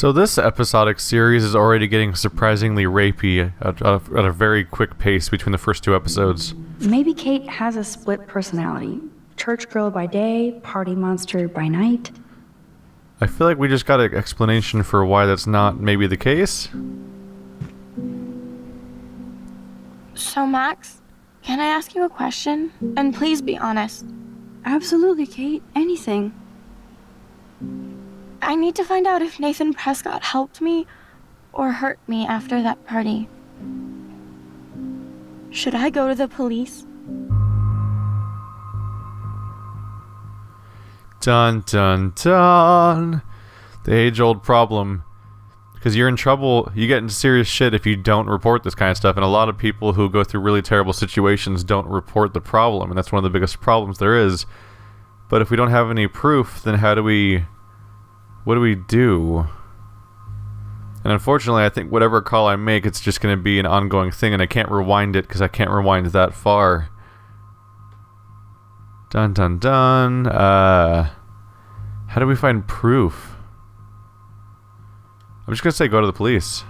So this episodic series is already getting surprisingly rapey at a very quick pace between the first two episodes. Maybe Kate has a split personality. Church girl by day, party monster by night. I feel like we just got an explanation for why that's not maybe the case. So Max, can I ask you a question? And please be honest. Absolutely, Kate. Anything. I need to find out if Nathan Prescott helped me or hurt me after that party. Should I go to the police? Dun dun dun. The age-old problem. Because you're in trouble, you get into serious shit if you don't report this kind of stuff, and a lot of people who go through really terrible situations don't report the problem, and that's one of the biggest problems there is. But if we don't have any proof, then what do we do? And unfortunately, I think whatever call I make, it's just going to be an ongoing thing, and I can't rewind it because I can't rewind that far. Dun dun dun. How do we find proof? I'm just going to say go to the police.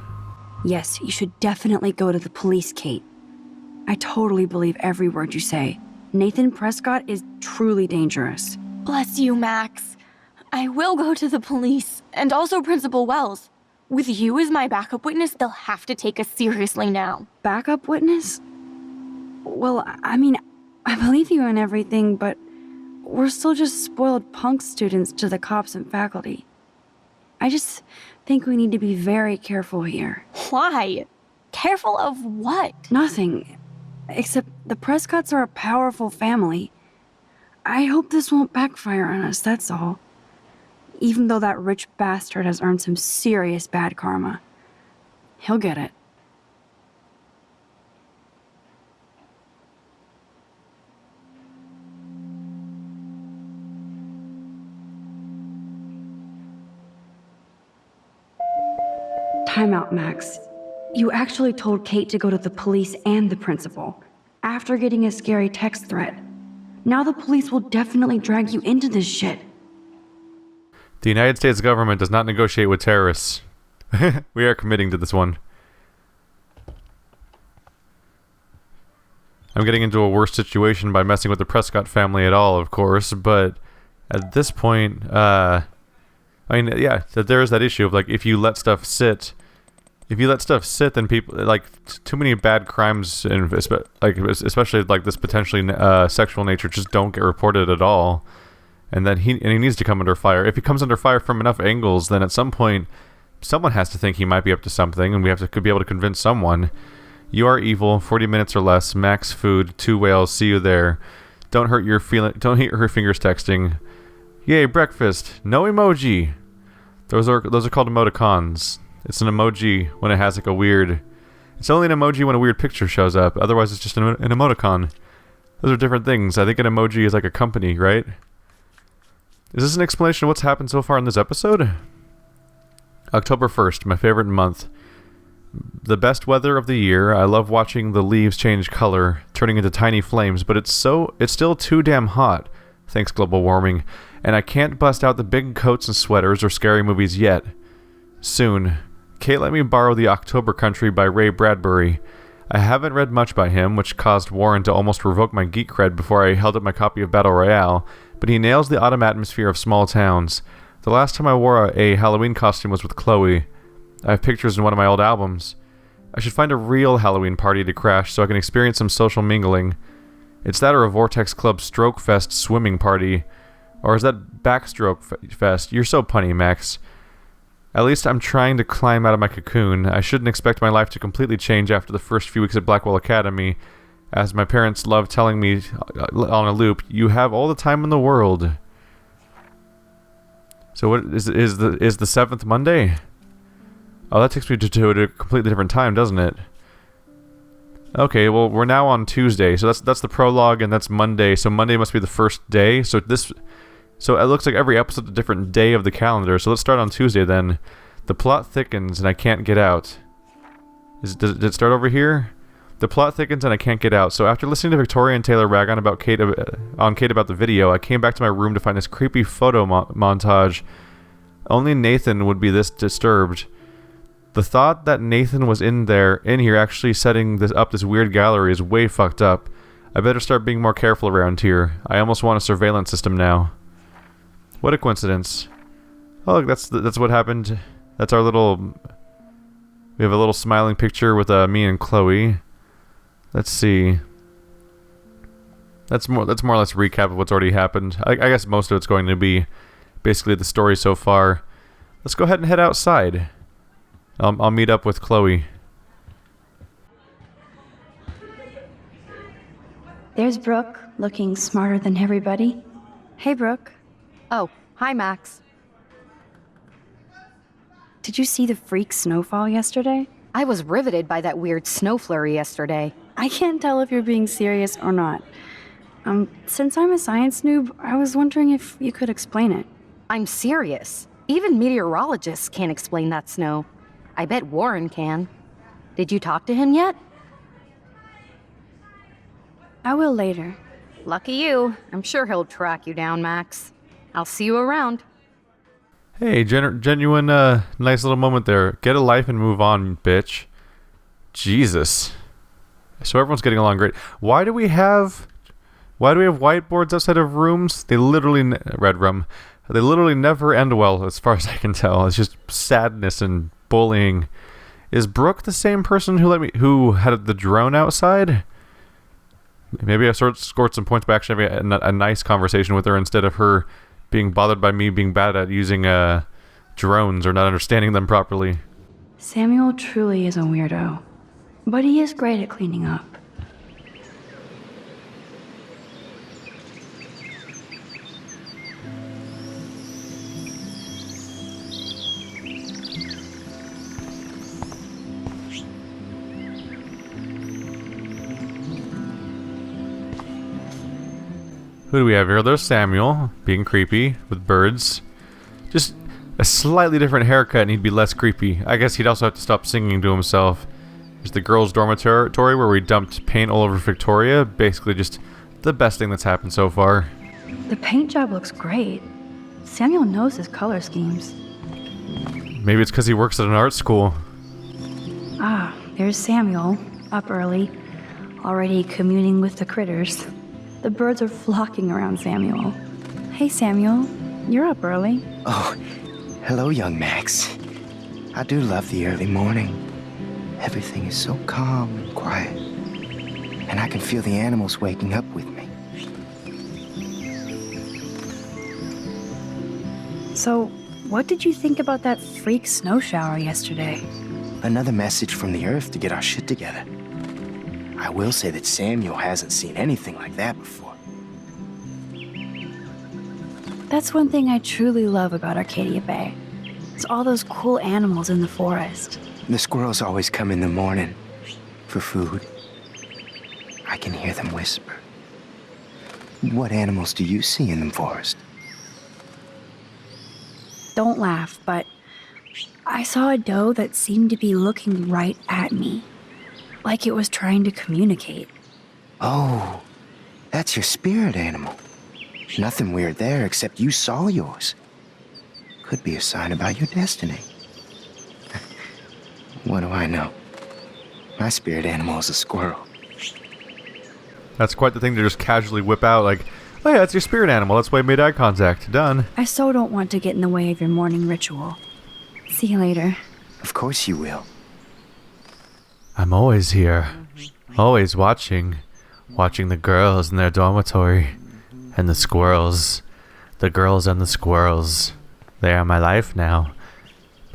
Yes, you should definitely go to the police, Kate. I totally believe every word you say. Nathan Prescott is truly dangerous. Bless you, Max. I will go to the police, and also Principal Wells. With you as my backup witness, they'll have to take us seriously now. Backup witness? Well, I mean, I believe you in everything, but we're still just spoiled punk students to the cops and faculty. I just think we need to be very careful here. Why? Careful of what? Nothing. Except the Prescotts are a powerful family. I hope this won't backfire on us, that's all. Even though that rich bastard has earned some serious bad karma. He'll get it. Time out, Max. You actually told Kate to go to the police and the principal, after getting a scary text threat. Now the police will definitely drag you into this shit. The United States government does not negotiate with terrorists. We are committing to this one. I'm getting into a worse situation by messing with the Prescott family at all, of course, but at this point, I mean, yeah, there is that issue of, like, if you let stuff sit, then people, like, too many bad crimes, and like, especially like this potentially sexual nature, just don't get reported at all. And then he needs to come under fire. If he comes under fire from enough angles, then at some point, someone has to think he might be up to something, and we could be able to convince someone. You are evil. 40 minutes or less. Max food. 2 whales. See you there. Don't hurt her fingers texting. Yay, breakfast. No emoji. Those are called emoticons. It's an emoji when it has like a weird. It's only an emoji when a weird picture shows up. Otherwise, it's just an emoticon. Those are different things. I think an emoji is like a company, right? Is this an explanation of what's happened so far in this episode? October 1st, my favorite month. The best weather of the year. I love watching the leaves change color, turning into tiny flames, but it's still too damn hot, thanks global warming, and I can't bust out the big coats and sweaters or scary movies yet. Soon. Kate let me borrow The October Country by Ray Bradbury. I haven't read much by him, which caused Warren to almost revoke my geek cred before I held up my copy of Battle Royale, but he nails the autumn atmosphere of small towns. The last time I wore a Halloween costume was with Chloe. I have pictures in one of my old albums. I should find a real Halloween party to crash so I can experience some social mingling. It's that or a Vortex Club Stroke Fest swimming party. Or is that Backstroke Fest? You're so punny, Max. At least I'm trying to climb out of my cocoon. I shouldn't expect my life to completely change after the first few weeks at Blackwell Academy. As my parents love telling me on a loop, you have all the time in the world. So what is the 7th Monday? Oh, that takes me to a completely different time, doesn't it? Okay, well, we're now on Tuesday, so that's the prologue, and that's Monday. So Monday must be the first day. So it looks like every episode's a different day of the calendar. So let's start on Tuesday then. The plot thickens and I can't get out. Did it start over here? The plot thickens and I can't get out. So after listening to Victoria and Taylor rag on Kate about the video, I came back to my room to find this creepy photo montage Only Nathan would be this disturbed. The thought that Nathan was in here actually setting this weird gallery is way fucked up. I better start being more careful around here. I almost want a surveillance system now. What a coincidence. Oh, look, that's what happened. That's our little... We have a little smiling picture with me and Chloe. Let's see. That's more or less a recap of what's already happened. I guess most of it's going to be basically the story so far. Let's go ahead and head outside. I'll meet up with Chloe. There's Brooke, looking smarter than everybody. Hey, Brooke. Oh, hi, Max. Did you see the freak snowfall yesterday? I was riveted by that weird snow flurry yesterday. I can't tell if you're being serious or not. Since I'm a science noob, I was wondering if you could explain it. I'm serious. Even meteorologists can't explain that snow. I bet Warren can. Did you talk to him yet? I will later. Lucky you. I'm sure he'll track you down, Max. I'll see you around. Hey, genuine, nice little moment there. Get a life and move on, bitch. Jesus. So everyone's getting along great. Why do we have whiteboards outside of rooms? They literally, red room. They literally never end well, as far as I can tell. It's just sadness and bullying. Is Brooke the same person who had the drone outside? Maybe I scored some points by actually having a nice conversation with her instead of her being bothered by me being bad at using drones or not understanding them properly. Samuel truly is a weirdo, but he is great at cleaning up. Who do we have here? There's Samuel, being creepy, with birds. Just a slightly different haircut and he'd be less creepy. I guess he'd also have to stop singing to himself. There's the girls' dormitory where we dumped paint all over Victoria. Basically just the best thing that's happened so far. The paint job looks great. Samuel knows his color schemes. Maybe it's because he works at an art school. Ah, there's Samuel, up early, already communing with the critters. The birds are flocking around Samuel. Hey, Samuel, you're up early. Oh, hello, young Max. I do love the early morning. Everything is so calm and quiet. And I can feel the animals waking up with me. So, what did you think about that freak snow shower yesterday? Another message from the Earth to get our shit together. I will say that Samuel hasn't seen anything like that before. That's one thing I truly love about Arcadia Bay. It's all those cool animals in the forest. The squirrels always come in the morning for food. I can hear them whisper. What animals do you see in the forest? Don't laugh, but I saw a doe that seemed to be looking right at me. Like it was trying to communicate. Oh, that's your spirit animal. Nothing weird there except you saw yours. Could be a sign about your destiny. What do I know? My spirit animal is a squirrel. That's quite the thing to just casually whip out, like, oh yeah, that's your spirit animal. That's why I made eye contact. Done. I so don't want to get in the way of your morning ritual. See you later. Of course you will. I'm always here. Always watching. Watching the girls in their dormitory. And the squirrels. The girls and the squirrels. They are my life now.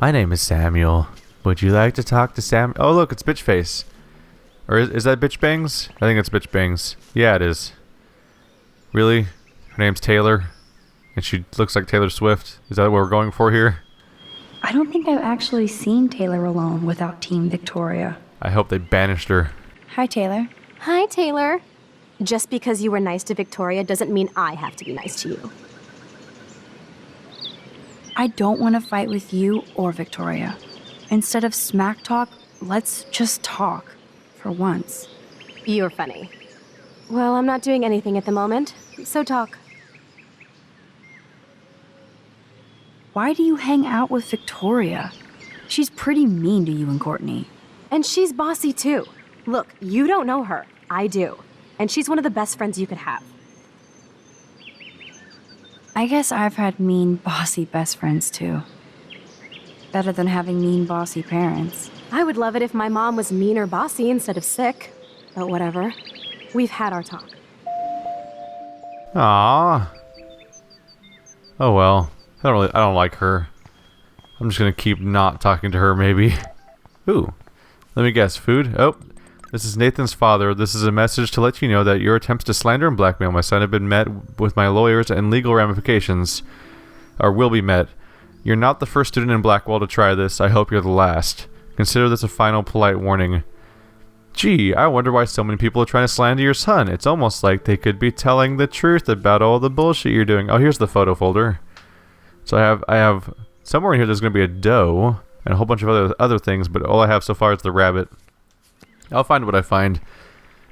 My name is Samuel. Would you like to talk to Sam? Oh look, it's Bitch Face. Or is that Bitch Bangs? I think it's Bitch Bangs. Yeah, it is. Really? Her name's Taylor? And she looks like Taylor Swift? Is that what we're going for here? I don't think I've actually seen Taylor alone without Team Victoria. I hope they banished her. Hi, Taylor. Hi, Taylor. Just because you were nice to Victoria doesn't mean I have to be nice to you. I don't want to fight with you or Victoria. Instead of smack talk, let's just talk. For once. You're funny. Well, I'm not doing anything at the moment, so talk. why do you hang out with Victoria? She's pretty mean to you and Courtney. And she's bossy too. Look, you don't know her. I do. And she's one of the best friends you could have. I guess I've had mean, bossy best friends too. Better than having mean, bossy parents. I would love it if my mom was mean or bossy instead of sick. But whatever. We've had our talk. Ah. Oh well. I don't like her. I'm just gonna keep not talking to her, maybe. Ooh. Let me guess. Food? Oh. This is Nathan's father. This is a message to let you know that your attempts to slander and blackmail my son have been met with my lawyers and legal ramifications. Or will be met. You're not the first student in Blackwell to try this. I hope you're the last. Consider this a final polite warning. Gee, I wonder why so many people are trying to slander your son. It's almost like they could be telling the truth about all the bullshit you're doing. Oh, here's the photo folder. So I have somewhere in here there's going to be a doe and a whole bunch of other things, but all I have so far is the rabbit. I'll find what I find.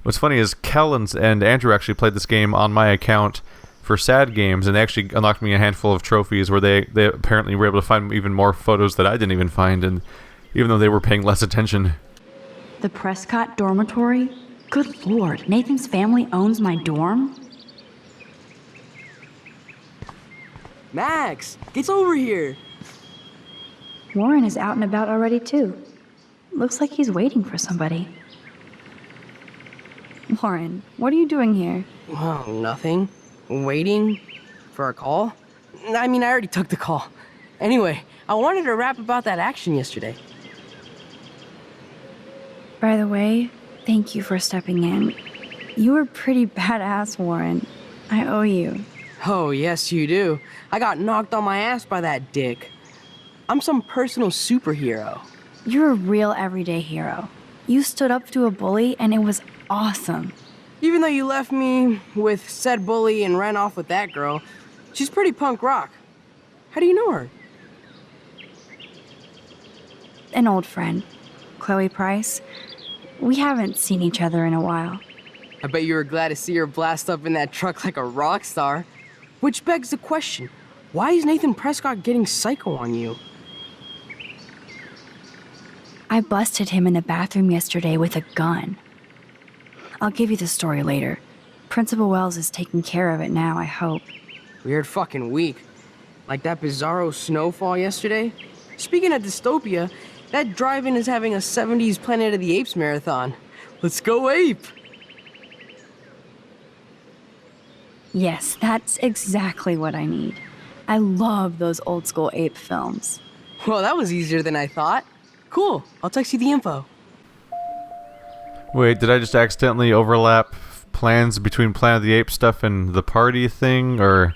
What's funny is Kel and Andrew actually played this game on my account for sad games, and they actually unlocked me a handful of trophies where they apparently were able to find even more photos that I didn't even find, and even though they were paying less attention. The Prescott dormitory? Good lord, Nathan's family owns my dorm? Max, get over here. Warren is out and about already too. Looks like he's waiting for somebody. Warren, what are you doing here? Well, nothing. Waiting for a call? I mean, I already took the call. Anyway, I wanted to rap about that action yesterday. By the way, thank you for stepping in. You were pretty badass, Warren. I owe you. Oh, yes, you do. I got knocked on my ass by that dick. I'm some personal superhero. You're a real everyday hero. You stood up to a bully and it was awesome. Even though you left me with said bully and ran off with that girl, she's pretty punk rock. How do you know her? An old friend, Chloe Price. We haven't seen each other in a while. I bet you were glad to see her blast up in that truck like a rock star. Which begs the question, why is Nathan Prescott getting psycho on you? I busted him in the bathroom yesterday with a gun. I'll give you the story later. Principal Wells is taking care of it now, I hope. Weird fucking week. Like that bizarro snowfall yesterday. Speaking of dystopia, that drive-in is having a 70s Planet of the Apes marathon. Let's go ape! Yes, that's exactly what I need. I love those old school ape films. Well, that was easier than I thought. Cool, I'll text you the info. Wait, did I just accidentally overlap plans between Planet of the Apes stuff and the party thing? Or,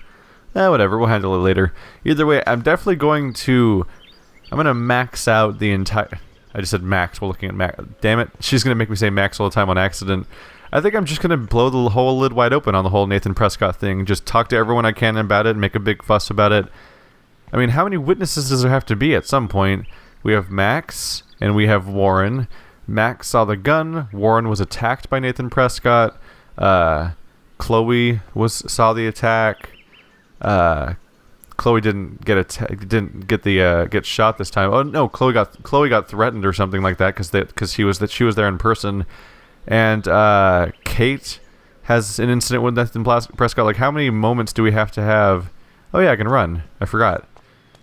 whatever, we'll handle it later. Either way, I'm definitely going to max out the entire... I just said max, we're looking at max. Damn it, she's going to make me say max all the time on accident. I think I'm just going to blow the whole lid wide open on the whole Nathan Prescott thing. Just talk to everyone I can about it and make a big fuss about it. I mean, how many witnesses does there have to be at some point? We have Max, and we have Warren. Max saw the gun. Warren was attacked by Nathan Prescott. Chloe saw the attack. Chloe didn't get shot this time. Oh no, Chloe got threatened or something like that because she was there in person. And Kate has an incident with Nathan Prescott. Like, how many moments do we have to have? Oh yeah, I can run. I forgot.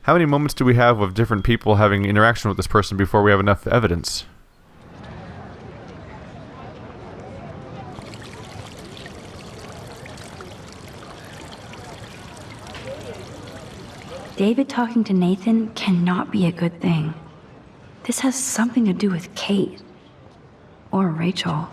How many moments do we have of different people having interaction with this person before we have enough evidence? David talking to Nathan cannot be a good thing. This has something to do with Kate. Or Rachel.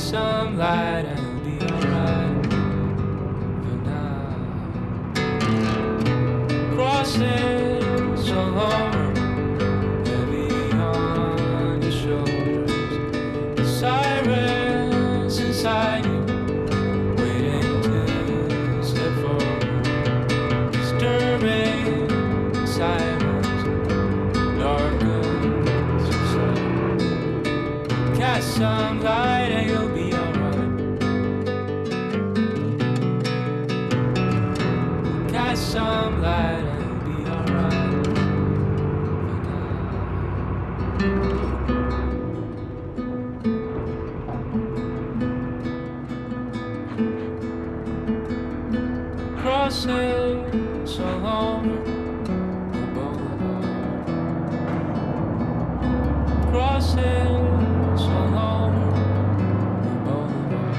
some light and it'll be alright for now. Crossing so long, heavy on your shoulders. The sirens inside you, waiting to step forward. Disturbing silence, darkens inside. Cast some light and you'll be alright. Cast some light and you'll be alright for now. Crossing so long, the boulevard. Crossing so long, the boulevard.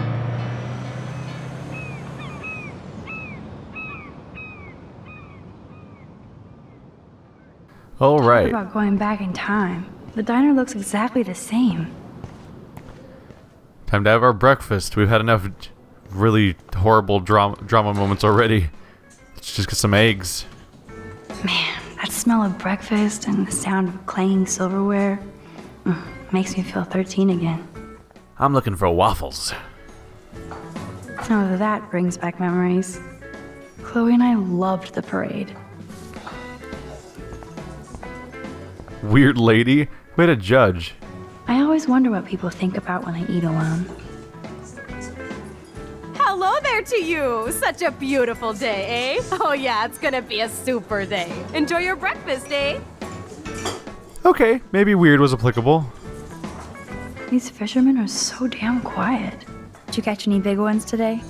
All Talk right. about going back in time. The diner looks exactly the same. Time to have our breakfast. We've had enough really horrible drama moments already. Let's just get some eggs. Man, that smell of breakfast and the sound of clanging silverware makes me feel 13 again. I'm looking for waffles. Oh, that brings back memories. Chloe and I loved the parade. Weird lady. Way to judge. I always wonder what people think about when they eat alone. Hello there to you! Such a beautiful day, eh? Oh yeah, it's gonna be a super day. Enjoy your breakfast, eh? Okay, maybe weird was applicable. These fishermen are so damn quiet. Did you catch any big ones today?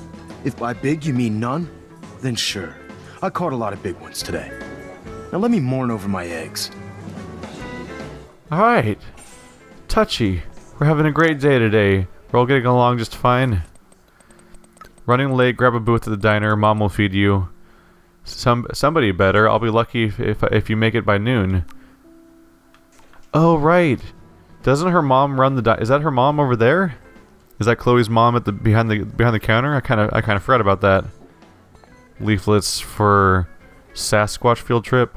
If by big you mean none, then sure. I caught a lot of big ones today. Now let me mourn over my eggs. Alright. Touchy. We're having a great day today. We're all getting along just fine. Running late, grab a booth at the diner. Mom will feed you. Somebody better. I'll be lucky if you make it by noon. Oh, right. Doesn't her mom run the diner? Is that her mom over there? Is that Chloe's mom at the behind the counter? I kind of forgot about that. Leaflets for Sasquatch field trip.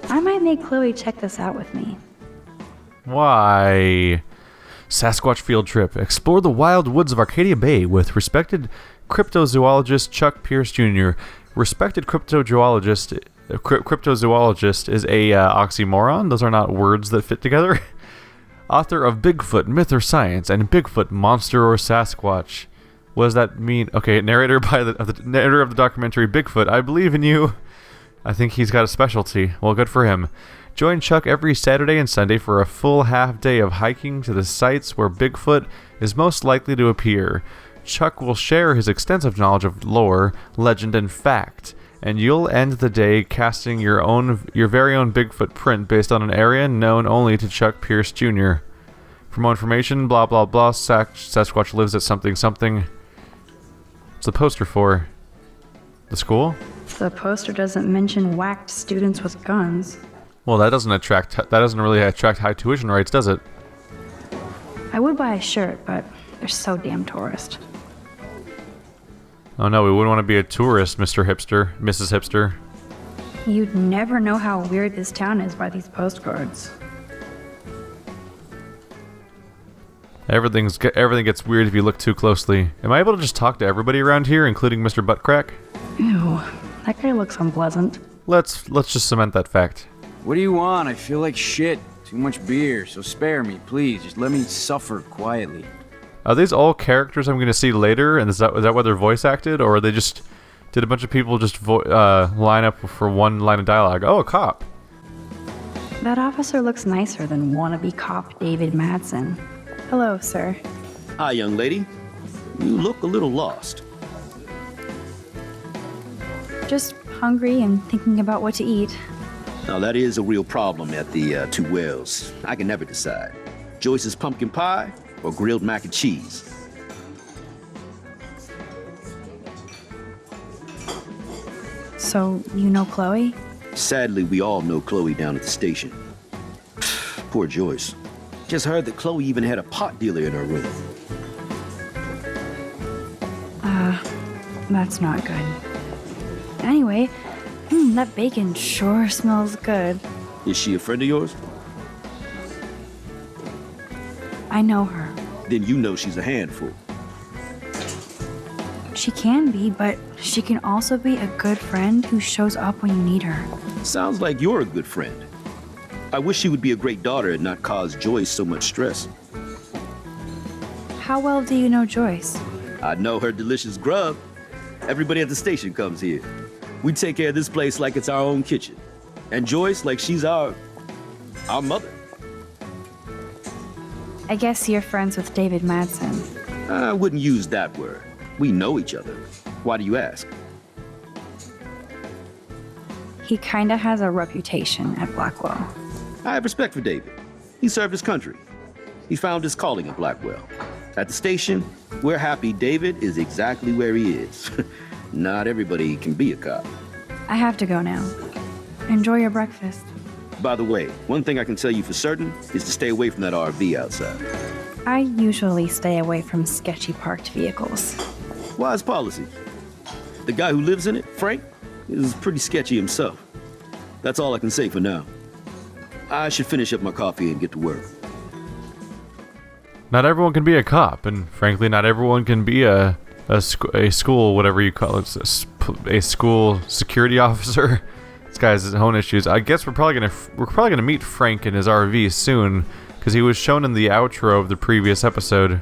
I might make Chloe check this out with me. Why? Sasquatch field trip. Explore the wild woods of Arcadia Bay with respected cryptozoologist Chuck Pierce Jr. Respected cryptozoologist is a oxymoron. Those are not words that fit together. Author of Bigfoot, Myth or Science, and Bigfoot, Monster or Sasquatch. What does that mean? Okay, narrator of the documentary Bigfoot. I believe in you. I think he's got a specialty. Well, good for him. Join Chuck every Saturday and Sunday for a full half day of hiking to the sites where Bigfoot is most likely to appear. Chuck will share his extensive knowledge of lore, legend, and fact, and you'll end the day casting your very own Bigfoot print based on an area known only to Chuck Pierce Jr. For more information, blah blah blah, Sasquatch lives at something something. What's the poster for? The school? The poster doesn't mention whacked students with guns. Well, that doesn't really attract high tuition rates, does it? I would buy a shirt, but they're so damn tourist. Oh no, we wouldn't want to be a tourist, Mr. Hipster, Mrs. Hipster. You'd never know how weird this town is by these postcards. Everything gets weird if you look too closely. Am I able to just talk to everybody around here, including Mr. Buttcrack? Ew, that guy looks unpleasant. Let's just cement that fact. What do you want? I feel like shit. Too much beer, so spare me, please. Just let me suffer quietly. Are these all characters I'm going to see later, and is that why they're voice acted, or did a bunch of people just line up for one line of dialogue? Oh, a cop. That officer looks nicer than wannabe cop David Madsen. Hello, sir. Hi, young lady. You look a little lost. Just hungry and thinking about what to eat. Now, that is a real problem at the Two Wells. I can never decide. Joyce's pumpkin pie or grilled mac and cheese? So, you know Chloe? Sadly, we all know Chloe down at the station. Poor Joyce. Just heard that Chloe even had a pot dealer in her room. That's not good. Anyway, that bacon sure smells good. Is she a friend of yours? I know her. Then you know she's a handful. She can be, but she can also be a good friend who shows up when you need her. Sounds like you're a good friend. I wish she would be a great daughter and not cause Joyce so much stress. How well do you know Joyce? I know her delicious grub. Everybody at the station comes here. We take care of this place like it's our own kitchen. And Joyce like she's our mother. I guess you're friends with David Madsen. I wouldn't use that word. We know each other. Why do you ask? He kinda has a reputation at Blackwell. I have respect for David. He served his country. He found his calling at Blackwell. At the station, we're happy David is exactly where he is. Not everybody can be a cop. I have to go now. Enjoy your breakfast. By the way, one thing I can tell you for certain is to stay away from that RV outside. I usually stay away from sketchy parked vehicles. Wise policy. The guy who lives in it, Frank, is pretty sketchy himself. That's all I can say for now. I should finish up my coffee and get to work. Not everyone can be a cop, and frankly, not everyone can be a school, whatever you call it, a school security officer. This guy has his own issues. I guess we're probably gonna meet Frank in his RV soon, because he was shown in the outro of the previous episode.